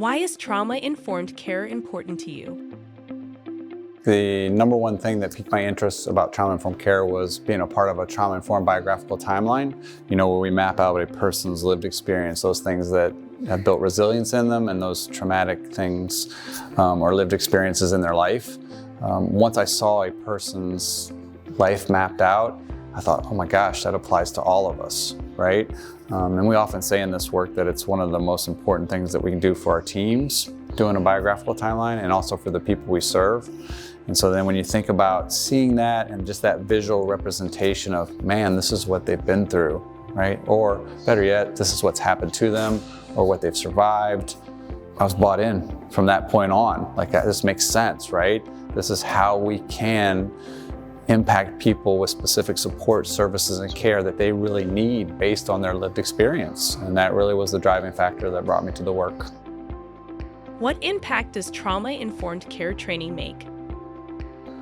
Why is trauma-informed care important to you? The number one thing that piqued my interest about trauma-informed care was being a part of a trauma-informed biographical timeline, where we map out a person's lived experience, those things that have built resilience in them and those traumatic things or lived experiences in their life. Once I saw a person's life mapped out, I thought, oh my gosh, that applies to all of us, right? And we often say in this work that it's one of the most important things that we can do for our teams, doing a biographical timeline, and also for the people we serve. And so then when you think about seeing that and just that visual representation of, man, this is what they've been through, right? Or better yet, this is what's happened to them or what they've survived. I was bought in from that point on. Like, this makes sense, right? This is how we can impact people with specific support services and care that they really need based on their lived experience. And that really was the driving factor that brought me to the work. What impact does trauma-informed care training make?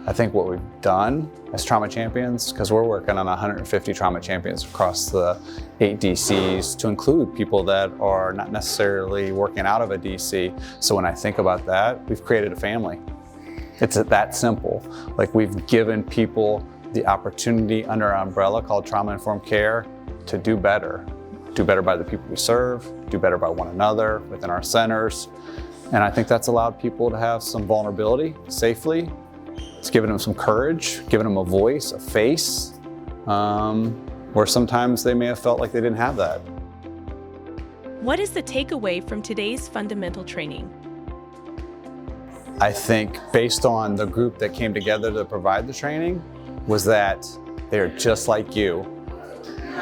I think what we've done as trauma champions, because we're working on 150 trauma champions across the 8 DCs to include people that are not necessarily working out of a DC. So when I think about that, we've created a family. It's that simple. Like, we've given people the opportunity under our umbrella called trauma-informed care to do better. Do better by the people we serve, do better by one another within our centers. And I think that's allowed people to have some vulnerability safely. It's given them some courage, given them a voice, a face, where sometimes they may have felt like they didn't have that. What is the takeaway from today's fundamental training? I think based on the group that came together to provide the training was that they're just like you.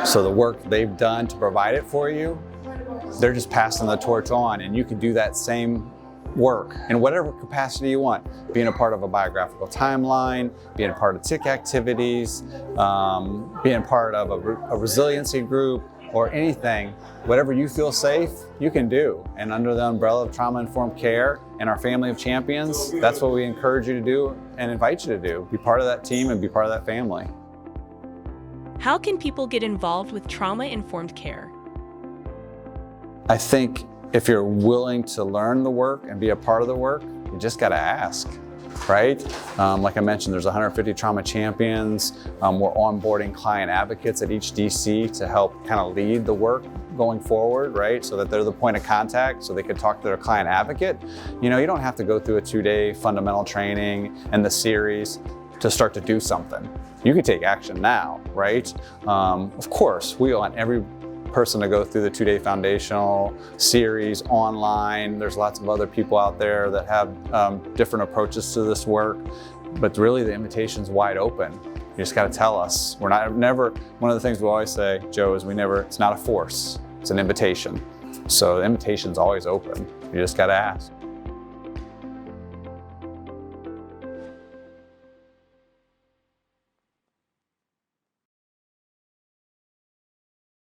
So the work they've done to provide it for you, they're just passing the torch on, and you can do that same work in whatever capacity you want. Being a part of a biographical timeline, being a part of TIC activities, being part of a resiliency group, or anything, whatever you feel safe, you can do. And under the umbrella of trauma-informed care and our family of champions, that's what we encourage you to do and invite you to do. Be part of that team and be part of that family. How can people get involved with trauma-informed care? I think if you're willing to learn the work and be a part of the work, you just gotta ask, right? Like I mentioned, there's 150 trauma champions. We're onboarding client advocates at each DC to help kind of lead the work going forward, right? So that they're the point of contact, so they can talk to their client advocate. You don't have to go through a 2-day fundamental training and the series to start to do something. You can take action now, right? Of course, we want every person to go through the 2-day foundational series online. There's lots of other people out there that have different approaches to this work, but really the invitation's wide open. You just gotta tell us. One of the things we always say, Joe, is it's not a force, it's an invitation. So the invitation's always open. You just gotta ask.